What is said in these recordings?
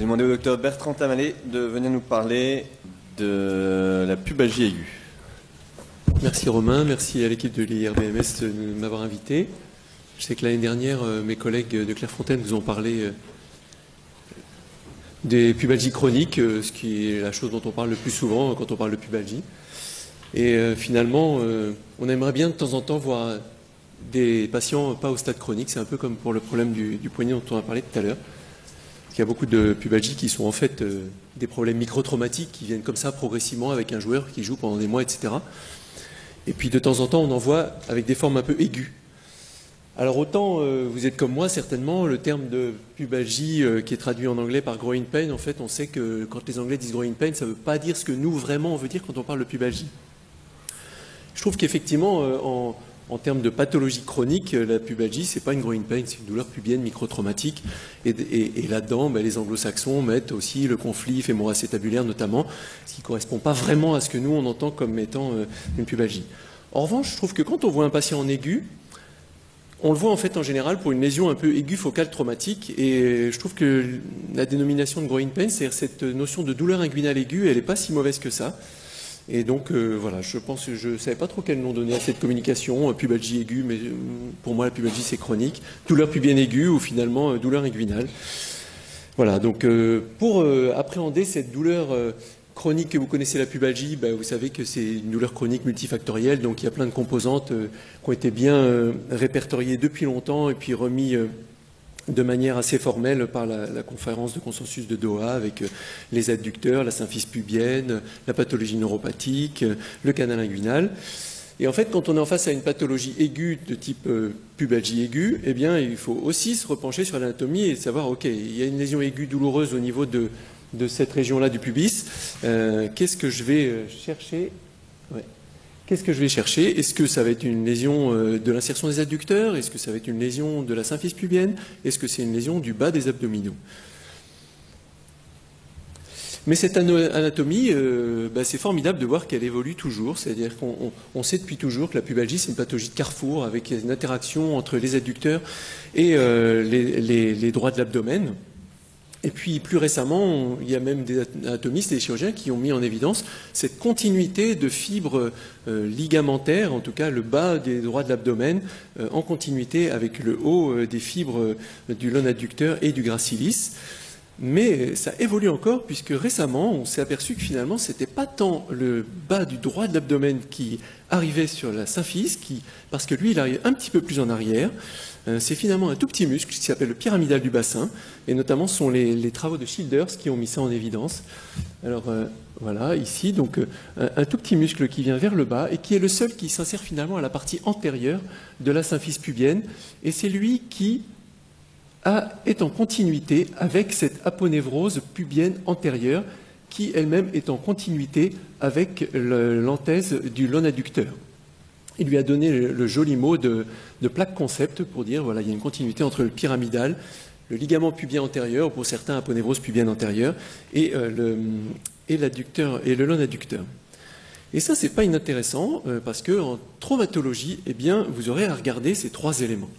J'ai demandé au docteur Bertrand Tamalé de venir nous parler de la pubalgie aiguë. Merci Romain, merci à l'équipe de l'IRBMS de m'avoir invité. Je sais que l'année dernière, mes collègues de Clairefontaine vous ont parlé des pubalgies chroniques, ce qui est la chose dont on parle le plus souvent quand on parle de pubalgie. Et finalement, on aimerait bien de temps en temps voir des patients pas au stade chronique. C'est un peu comme pour le problème du poignet dont on a parlé tout à l'heure. Il y a beaucoup de pubalgies qui sont en fait des problèmes micro-traumatiques qui viennent comme ça progressivement avec un joueur qui joue pendant des mois, etc. Et puis de temps en temps, on en voit avec des formes un peu aiguës. Alors autant vous êtes comme moi certainement, le terme de pubalgie qui est traduit en anglais par growing pain, en fait on sait que quand les Anglais disent growing pain, ça ne veut pas dire ce que nous vraiment on veut dire quand on parle de pubalgie. Je trouve qu'effectivement en termes de pathologie chronique, la pubalgie c'est pas une growing pain, c'est une douleur pubienne microtraumatique. Et là-dedans, les anglo-saxons mettent aussi le conflit fémoro-acétabulaire notamment, ce qui ne correspond pas vraiment à ce que nous on entend comme étant une pubalgie. En revanche, je trouve que quand on voit un patient en aigu, on le voit en fait en général pour une lésion un peu aiguë focale traumatique, et je trouve que la dénomination de growing pain, c'est-à-dire cette notion de douleur inguinale aiguë, elle n'est pas si mauvaise que ça. Et donc voilà, je pense que je ne savais pas trop quel nom donner à cette communication, pubalgie aiguë, mais pour moi la pubalgie c'est chronique, douleur pubienne aiguë ou finalement douleur inguinale. Voilà, donc pour appréhender cette douleur chronique que vous connaissez la pubalgie, vous savez que c'est une douleur chronique multifactorielle, donc il y a plein de composantes qui ont été bien répertoriées depuis longtemps et puis remis de manière assez formelle par la conférence de consensus de Doha avec les adducteurs, la symphyse pubienne, la pathologie neuropathique, le canal inguinal. Et en fait, quand on est en face à une pathologie aiguë de type pubalgie aiguë, eh bien, il faut aussi se repencher sur l'anatomie et savoir, ok, il y a une lésion aiguë douloureuse au niveau de cette région-là du pubis. Qu'est-ce que je vais chercher? Qu'est-ce que je vais chercher? Est-ce que ça va être une lésion de l'insertion des adducteurs? Est-ce que ça va être une lésion de la symphyse pubienne? Est-ce que c'est une lésion du bas des abdominaux? Mais cette anatomie, c'est formidable de voir qu'elle évolue toujours. C'est-à-dire qu'on sait depuis toujours que la pubalgie, c'est une pathologie de carrefour avec une interaction entre les adducteurs et les droits de l'abdomen. Et puis plus récemment, il y a même des anatomistes et des chirurgiens qui ont mis en évidence cette continuité de fibres ligamentaires, en tout cas le bas des droits de l'abdomen, en continuité avec le haut des fibres du lone adducteur et du gracilis. Mais ça évolue encore puisque récemment, on s'est aperçu que finalement, ce n'était pas tant le bas du droit de l'abdomen qui arrivait sur la symphyse, parce que lui, il arrive un petit peu plus en arrière. C'est finalement un tout petit muscle qui s'appelle le pyramidal du bassin, et notamment ce sont les travaux de Childers qui ont mis ça en évidence. Alors voilà, ici, donc un tout petit muscle qui vient vers le bas et qui est le seul qui s'insère finalement à la partie antérieure de la symphyse pubienne, et c'est lui qui est en continuité avec cette aponévrose pubienne antérieure qui elle-même est en continuité avec l'anthèse du lone adducteur. Il lui a donné le joli mot de plaque concept pour dire voilà, il y a une continuité entre le pyramidal, le ligament pubien antérieur, ou pour certains aponévrose pubienne antérieure, et l'adducteur et le lone adducteur. Et ça, c'est pas inintéressant parce que en traumatologie, eh bien, vous aurez à regarder ces trois éléments.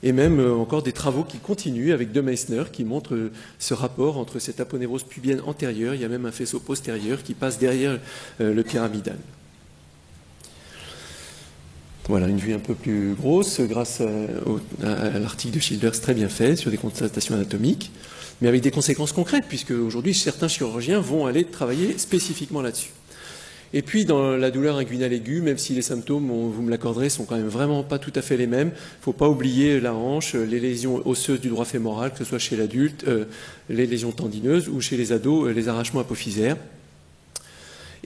Et même encore des travaux qui continuent avec De Meissner qui montrent ce rapport entre cette aponévrose pubienne antérieure, il y a même un faisceau postérieur qui passe derrière le pyramidal. Voilà, une vue un peu plus grosse grâce à l'article de Childers très bien fait sur des constatations anatomiques, mais avec des conséquences concrètes, puisque aujourd'hui certains chirurgiens vont aller travailler spécifiquement là-dessus. Et puis dans la douleur inguinale aiguë, même si les symptômes, vous me l'accorderez, sont quand même vraiment pas tout à fait les mêmes, il ne faut pas oublier la hanche, les lésions osseuses du droit fémoral, que ce soit chez l'adulte, les lésions tendineuses, ou chez les ados, les arrachements apophysaires.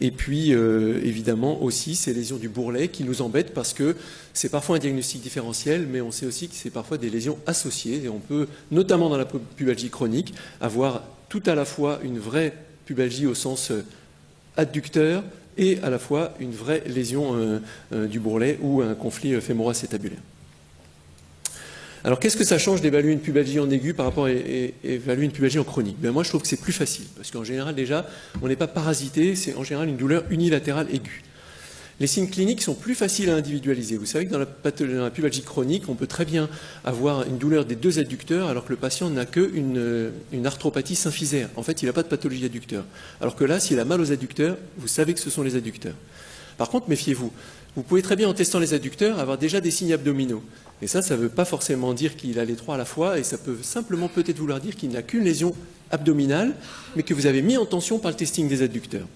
Et puis, évidemment, aussi ces lésions du bourrelet qui nous embêtent parce que c'est parfois un diagnostic différentiel, mais on sait aussi que c'est parfois des lésions associées. Et on peut, notamment dans la pubalgie chronique, avoir tout à la fois une vraie pubalgie au sens adducteur et à la fois une vraie lésion du bourrelet ou un conflit fémoro-acétabulaire. Alors, qu'est-ce que ça change d'évaluer une pubalgie en aigu par rapport à évaluer une pubalgie en chronique? Moi, je trouve que c'est plus facile, parce qu'en général, déjà, on n'est pas parasité, c'est en général une douleur unilatérale aiguë. Les signes cliniques sont plus faciles à individualiser. Vous savez que dans la pubalgie chronique, on peut très bien avoir une douleur des deux adducteurs alors que le patient n'a qu'une arthropathie symphysaire. En fait, il n'a pas de pathologie adducteur. Alors que là, s'il a mal aux adducteurs, vous savez que ce sont les adducteurs. Par contre, méfiez-vous. Vous pouvez très bien, en testant les adducteurs, avoir déjà des signes abdominaux. Et ça ne veut pas forcément dire qu'il a les trois à la fois, et ça peut simplement peut-être vouloir dire qu'il n'a qu'une lésion abdominale, mais que vous avez mis en tension par le testing des adducteurs.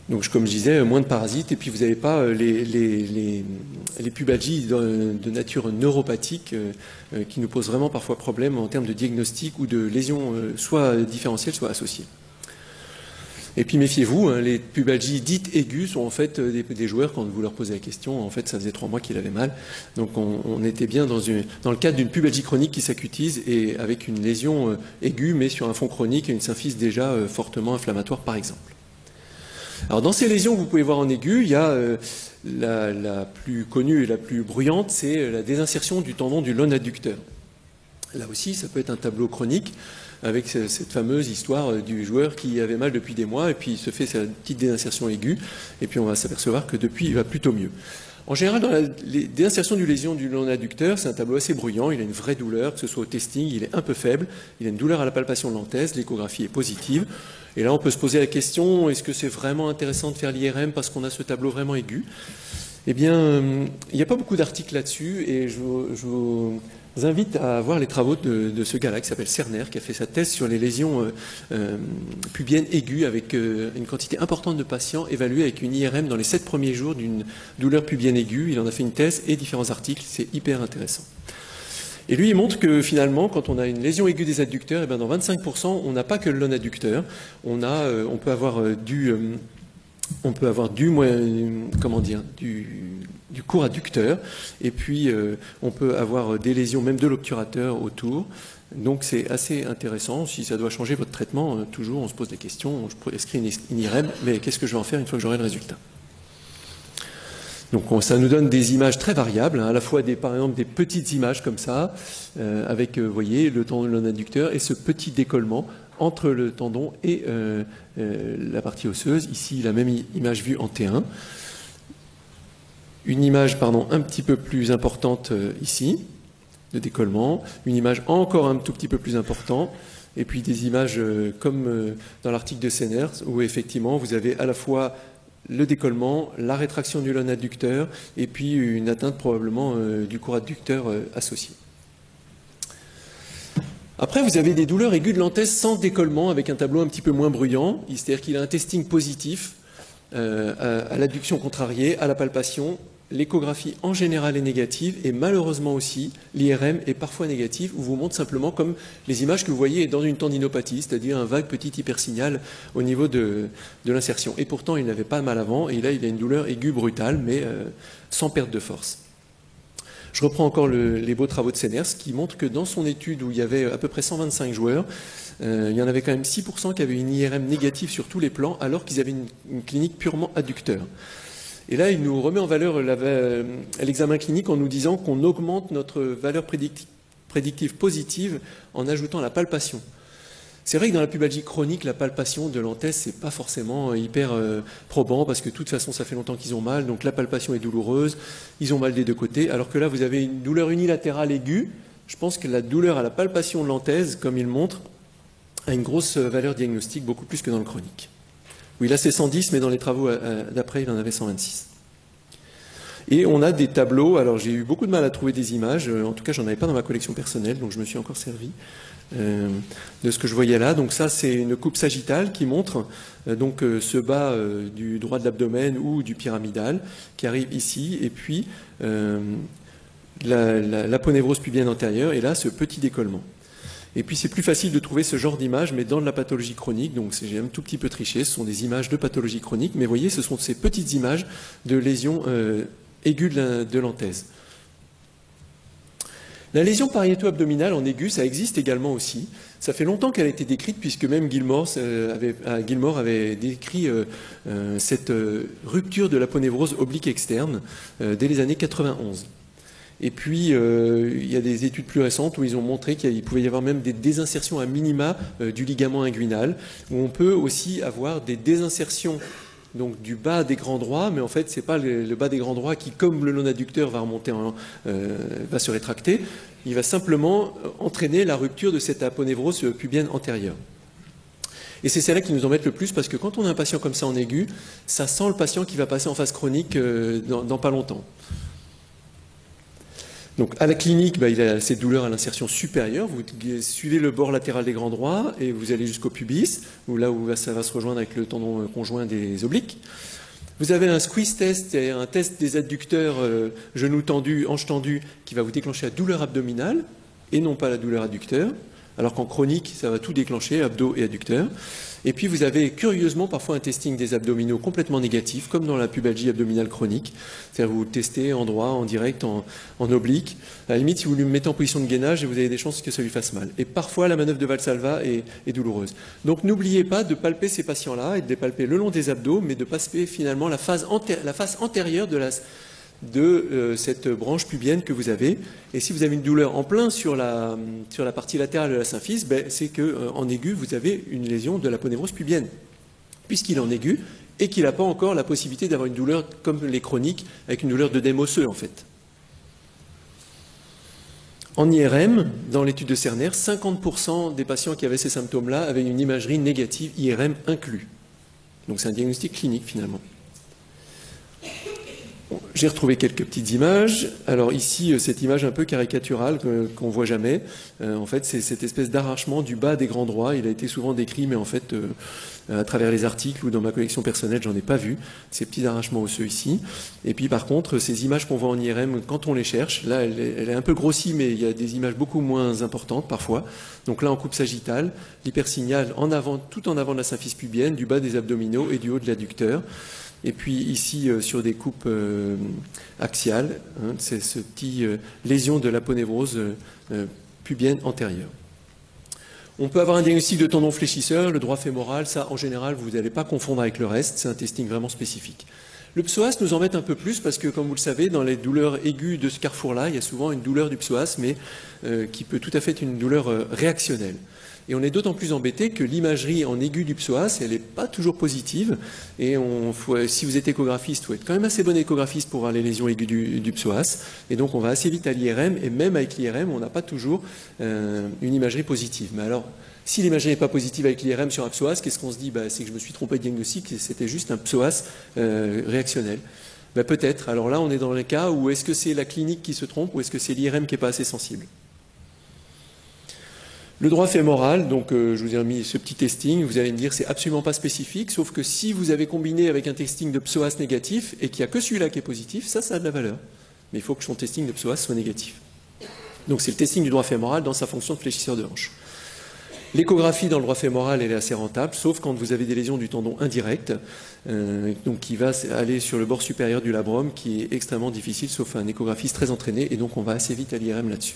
Donc, comme je disais, moins de parasites, et puis vous n'avez pas les pubalgies de nature neuropathique qui nous posent vraiment parfois problème en termes de diagnostic ou de lésions soit différentielles, soit associées. Et puis méfiez-vous, les pubalgies dites aiguës sont en fait des joueurs, quand vous leur posez la question, en fait ça faisait 3 mois qu'il avait mal. Donc on était bien dans le cadre d'une pubalgie chronique qui s'acutise et avec une lésion aiguë, mais sur un fond chronique et une symphyse déjà fortement inflammatoire par exemple. Alors dans ces lésions que vous pouvez voir en aigu, il y a la plus connue et la plus bruyante, c'est la désinsertion du tendon du lone adducteur. Là aussi, ça peut être un tableau chronique avec cette fameuse histoire du joueur qui avait mal depuis des mois et puis il se fait sa petite désinsertion aiguë et puis on va s'apercevoir que depuis il va plutôt mieux. En général, dans la désinsertion du lésion du lone adducteur, c'est un tableau assez bruyant, il a une vraie douleur, que ce soit au testing, il est un peu faible, il a une douleur à la palpation de l'anthèse, l'échographie est positive. Et là, on peut se poser la question, est-ce que c'est vraiment intéressant de faire l'IRM parce qu'on a ce tableau vraiment aigu? Eh bien, il n'y a pas beaucoup d'articles là-dessus et je vous invite à voir les travaux de ce gars-là qui s'appelle Cerner, qui a fait sa thèse sur les lésions pubiennes aiguës avec une quantité importante de patients évalués avec une IRM dans les 7 premiers jours d'une douleur pubienne aiguë. Il en a fait une thèse et différents articles, c'est hyper intéressant. Et lui, il montre que finalement, quand on a une lésion aiguë des adducteurs, et bien dans 25%, on n'a pas que le lone adducteur. On peut avoir du court adducteur, et puis on peut avoir des lésions même de l'obturateur autour. Donc c'est assez intéressant. Si ça doit changer votre traitement, toujours on se pose des questions. Je prescris une IRM, mais qu'est-ce que je vais en faire une fois que j'aurai le résultat? Donc ça nous donne des images très variables, à la fois par exemple des petites images comme ça, avec, vous voyez, le tendon de lone adducteur et ce petit décollement entre le tendon et la partie osseuse. Ici, la même image vue en T1. Une image, un petit peu plus importante ici, de décollement. Une image encore un tout petit peu plus importante. Et puis des images comme dans l'article de Cerner, où effectivement, vous avez à la fois le décollement, la rétraction du lone adducteur et puis une atteinte probablement du court adducteur associé. Après, vous avez des douleurs aiguës de l'anthèse sans décollement avec un tableau un petit peu moins bruyant, c'est-à-dire qu'il a un testing positif à l'adduction contrariée, à la palpation. L'échographie en général est négative et malheureusement aussi l'IRM est parfois négative ou vous montre simplement comme les images que vous voyez dans une tendinopathie, c'est-à-dire un vague petit hypersignal au niveau de l'insertion. Et pourtant il n'avait pas mal avant et là il a une douleur aiguë brutale mais sans perte de force. Je reprends encore les beaux travaux de Cerner qui montrent que dans son étude où il y avait à peu près 125 joueurs, il y en avait quand même 6% qui avaient une IRM négative sur tous les plans alors qu'ils avaient une clinique purement adducteur. Et là, il nous remet en valeur l'examen clinique en nous disant qu'on augmente notre valeur prédictive positive en ajoutant la palpation. C'est vrai que dans la pubalgie chronique, la palpation de l'anthèse, c'est pas forcément hyper probant parce que de toute façon, ça fait longtemps qu'ils ont mal, donc la palpation est douloureuse, ils ont mal des deux côtés, alors que là, vous avez une douleur unilatérale aiguë. Je pense que la douleur à la palpation de l'anthèse, comme il montre, a une grosse valeur diagnostique, beaucoup plus que dans le chronique. Oui, là c'est 110, mais dans les travaux d'après, il en avait 126. Et on a des tableaux, alors j'ai eu beaucoup de mal à trouver des images, en tout cas j'en avais pas dans ma collection personnelle, donc je me suis encore servi de ce que je voyais là. Donc ça c'est une coupe sagittale qui montre ce bas du droit de l'abdomen ou du pyramidal qui arrive ici, et puis l'aponévrose pubienne antérieure, et là ce petit décollement. Et puis c'est plus facile de trouver ce genre d'image, mais dans de la pathologie chronique, donc j'ai un tout petit peu triché, ce sont des images de pathologie chronique, mais vous voyez, ce sont ces petites images de lésions aiguës de l'anthèse. La lésion pariéto-abdominale en aigu, ça existe également aussi. Ça fait longtemps qu'elle a été décrite, puisque même Gilmore avait décrit cette rupture de l'aponévrose oblique externe dès les années 91. Et puis, il y a des études plus récentes où ils ont montré qu'il pouvait y avoir même des désinsertions à minima du ligament inguinal, où on peut aussi avoir des désinsertions donc du bas des grands droits, mais en fait c'est pas le bas des grands droits qui, comme le long adducteur va remonter, va se rétracter, il va simplement entraîner la rupture de cette aponévrose pubienne antérieure. Et c'est celle-là qui nous embête le plus parce que quand on a un patient comme ça en aigu, ça sent le patient qui va passer en phase chronique dans pas longtemps. Donc à la clinique, il a ces douleurs à l'insertion supérieure. Vous suivez le bord latéral des grands droits et vous allez jusqu'au pubis, là où ça va se rejoindre avec le tendon conjoint des obliques. Vous avez un squeeze test, un test des adducteurs genoux tendus, hanches tendues, qui va vous déclencher la douleur abdominale et non pas la douleur adducteur. Alors qu'en chronique, ça va tout déclencher, abdos et adducteurs. Et puis vous avez curieusement parfois un testing des abdominaux complètement négatif, comme dans la pubalgie abdominale chronique. C'est-à-dire vous testez en droit, en direct, en oblique. À la limite, si vous lui mettez en position de gainage, vous avez des chances que ça lui fasse mal. Et parfois, la manœuvre de Valsalva est douloureuse. Donc n'oubliez pas de palper ces patients-là et de les palper le long des abdos, mais de palper finalement la face antérieure de cette branche pubienne que vous avez. Et si vous avez une douleur en plein sur la partie latérale de la symphyse, c'est qu'en aigu, vous avez une lésion de l'aponévrose pubienne, puisqu'il est en aigu et qu'il n'a pas encore la possibilité d'avoir une douleur comme les chroniques, avec une douleur d'œdème osseux en fait. En IRM, dans l'étude de Cerner, 50% des patients qui avaient ces symptômes-là avaient une imagerie négative IRM inclus. Donc c'est un diagnostic clinique finalement. J'ai retrouvé quelques petites images. Alors ici, cette image un peu caricaturale qu'on ne voit jamais, en fait, c'est cette espèce d'arrachement du bas des grands droits. Il a été souvent décrit, mais en fait, à travers les articles ou dans ma collection personnelle, j'en ai pas vu, ces petits arrachements osseux ici. Et puis par contre, ces images qu'on voit en IRM, quand on les cherche, là, elle est un peu grossie, mais il y a des images beaucoup moins importantes parfois. Donc là, en coupe sagittale, l'hypersignal en avant, tout en avant de la symphyse pubienne, du bas des abdominaux et du haut de l'adducteur. Et puis ici, sur des coupes axiales, c'est ce petit lésion de l'aponévrose pubienne antérieure. On peut avoir un diagnostic de tendon fléchisseur, le droit fémoral, ça en général, vous n'allez pas confondre avec le reste, c'est un testing vraiment spécifique. Le psoas nous embête un peu plus parce que, comme vous le savez, dans les douleurs aiguës de ce carrefour-là, il y a souvent une douleur du psoas, mais qui peut tout à fait être une douleur réactionnelle. Et on est d'autant plus embêté que l'imagerie en aigu du psoas, elle n'est pas toujours positive. Et si vous êtes échographiste, il faut être quand même assez bon échographiste pour voir les lésions aiguës du psoas. Et donc on va assez vite à l'IRM, et même avec l'IRM, on n'a pas toujours une imagerie positive. Mais alors, si l'imagerie n'est pas positive avec l'IRM sur un psoas, qu'est-ce qu'on se dit? C'est que je me suis trompé de diagnostic, et c'était juste un psoas réactionnel. Peut-être. Alors là, on est dans le cas où est-ce que c'est la clinique qui se trompe, ou est-ce que c'est l'IRM qui n'est pas assez sensible? Le droit fémoral, donc je vous ai remis ce petit testing, vous allez me dire c'est absolument pas spécifique, sauf que si vous avez combiné avec un testing de psoas négatif et qu'il n'y a que celui-là qui est positif, ça a de la valeur. Mais il faut que son testing de psoas soit négatif. Donc c'est le testing du droit fémoral dans sa fonction de fléchisseur de hanche. L'échographie dans le droit fémoral, elle est assez rentable, sauf quand vous avez des lésions du tendon indirect, donc qui va aller sur le bord supérieur du labrum, qui est extrêmement difficile, sauf un échographiste très entraîné, et donc on va assez vite à l'IRM là-dessus.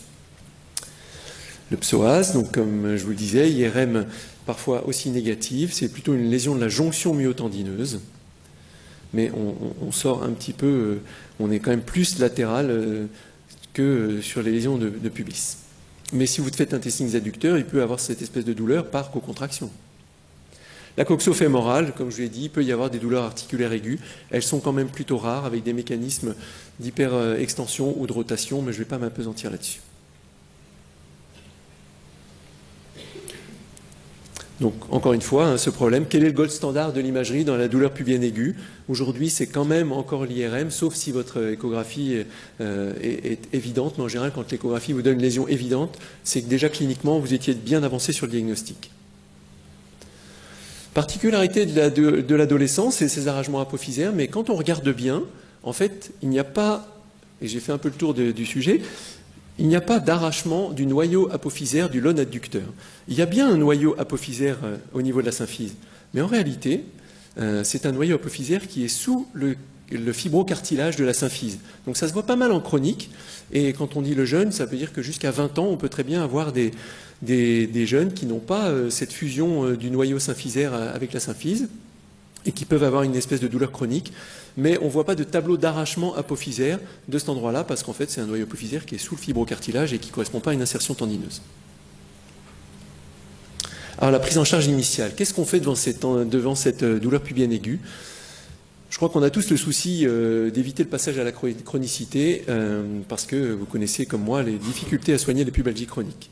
Le psoas, donc comme je vous le disais, IRM parfois aussi négative, c'est plutôt une lésion de la jonction myotendineuse, mais on sort un petit peu, on est quand même plus latéral que sur les lésions de pubis. Mais si vous faites un testing des adducteurs, il peut avoir cette espèce de douleur par cocontraction. La coxofémorale, comme je l'ai dit, il peut y avoir des douleurs articulaires aiguës. Elles sont quand même plutôt rares avec des mécanismes d'hyperextension ou de rotation, mais je ne vais pas m'appesantir là-dessus. Donc, encore une fois, ce problème, quel est le gold standard de l'imagerie dans la douleur pubienne aiguë? Aujourd'hui, c'est quand même encore l'IRM, sauf si votre échographie est évidente, mais en général, quand l'échographie vous donne une lésion évidente, c'est que déjà cliniquement, vous étiez bien avancé sur le diagnostic. Particularité de l'adolescence, c'est ces arrangements apophysaires, mais quand on regarde bien, en fait, il n'y a pas, et j'ai fait un peu le tour du sujet, il n'y a pas d'arrachement du noyau apophysaire du lone adducteur. Il y a bien un noyau apophysaire au niveau de la symphyse, mais en réalité, c'est un noyau apophysaire qui est sous le fibrocartilage de la symphyse. Donc ça se voit pas mal en chronique, et quand on dit le jeune, ça veut dire que jusqu'à 20 ans, on peut très bien avoir des jeunes qui n'ont pas cette fusion du noyau symphysaire avec la symphyse, et qui peuvent avoir une espèce de douleur chronique, mais on ne voit pas de tableau d'arrachement apophysaire de cet endroit-là, parce qu'en fait, c'est un noyau apophysaire qui est sous le fibrocartilage et qui ne correspond pas à une insertion tendineuse. Alors, la prise en charge initiale, qu'est-ce qu'on fait devant cette douleur pubienne aiguë? Je crois qu'on a tous le souci d'éviter le passage à la chronicité parce que vous connaissez comme moi les difficultés à soigner les pubalgies chroniques.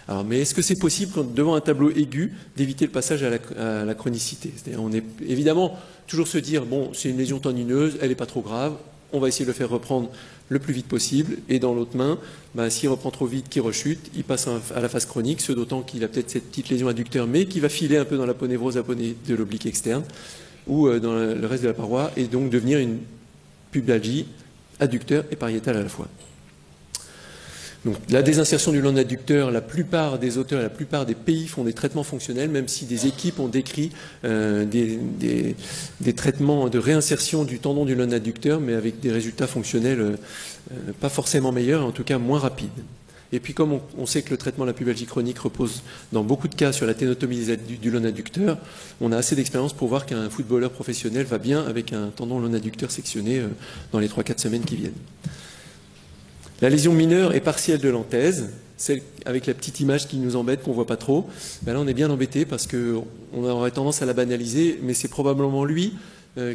Alors, mais est-ce que c'est possible, devant un tableau aigu, d'éviter le passage à la chronicité? C'est-à-dire, on est évidemment toujours se dire, bon, c'est une lésion tendineuse, elle n'est pas trop grave, on va essayer de le faire reprendre le plus vite possible, et dans l'autre main, s'il reprend trop vite, qu'il rechute, il passe à la phase chronique, ce d'autant qu'il a peut-être cette petite lésion adducteur, mais qui va filer un peu dans l'aponévrose de l'oblique externe, ou dans le reste de la paroi, et donc devenir une pubalgie adducteur et pariétale à la fois. Donc, la désinsertion du land adducteur, la plupart des auteurs et la plupart des pays font des traitements fonctionnels, même si des équipes ont décrit des traitements de réinsertion du tendon du land adducteur, mais avec des résultats fonctionnels pas forcément meilleurs, en tout cas moins rapides. Et puis comme on sait que le traitement de la pubalgie chronique repose dans beaucoup de cas sur la ténotomie du land adducteur, on a assez d'expérience pour voir qu'un footballeur professionnel va bien avec un tendon land adducteur sectionné dans les 3-4 semaines qui viennent. La lésion mineure et partielle de l'anthèse, celle avec la petite image qui nous embête, qu'on ne voit pas trop, là on est bien embêté parce qu'on aurait tendance à la banaliser, mais c'est probablement lui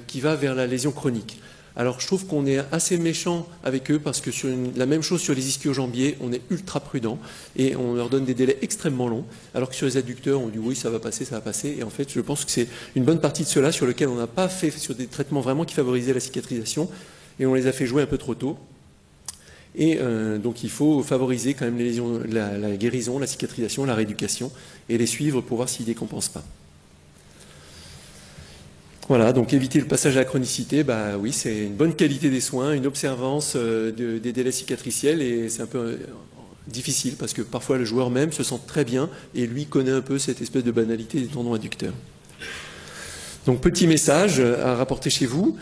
qui va vers la lésion chronique. Alors je trouve qu'on est assez méchant avec eux parce que sur la même chose sur les ischio-jambiers, on est ultra prudent et on leur donne des délais extrêmement longs, alors que sur les adducteurs, on dit oui ça va passer, et en fait je pense que c'est une bonne partie de ceux-là sur lesquels on n'a pas fait sur des traitements vraiment qui favorisaient la cicatrisation, et on les a fait jouer un peu trop tôt. Et donc il faut favoriser quand même les lésions, la guérison, la cicatrisation, la rééducation, et les suivre pour voir s'ils ne décompensent pas. Voilà, donc éviter le passage à la chronicité, oui, c'est une bonne qualité des soins, une observance des délais cicatriciels, et c'est un peu difficile parce que parfois le joueur même se sent très bien et lui connaît un peu cette espèce de banalité des tendons adducteurs. Donc petit message à rapporter chez vous.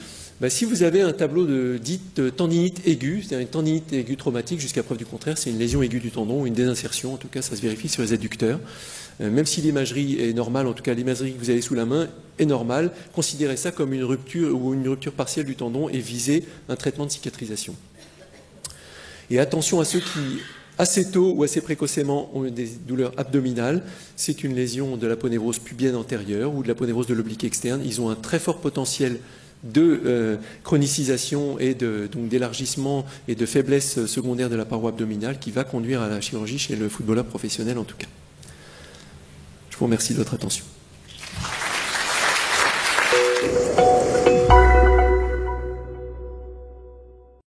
Si vous avez un tableau de dite tendinite aiguë, c'est-à-dire une tendinite aiguë traumatique, jusqu'à preuve du contraire, c'est une lésion aiguë du tendon ou une désinsertion, en tout cas ça se vérifie sur les adducteurs. Même si l'imagerie est normale, en tout cas l'imagerie que vous avez sous la main est normale, considérez ça comme une rupture ou une rupture partielle du tendon et visez un traitement de cicatrisation. Et attention à ceux qui, assez tôt ou assez précocement, ont des douleurs abdominales. C'est une lésion de l'aponévrose pubienne antérieure ou de l'aponévrose de l'oblique externe. Ils ont un très fort potentiel de chronicisation et donc d'élargissement et de faiblesse secondaire de la paroi abdominale qui va conduire à la chirurgie chez le footballeur professionnel en tout cas. Je vous remercie de votre attention.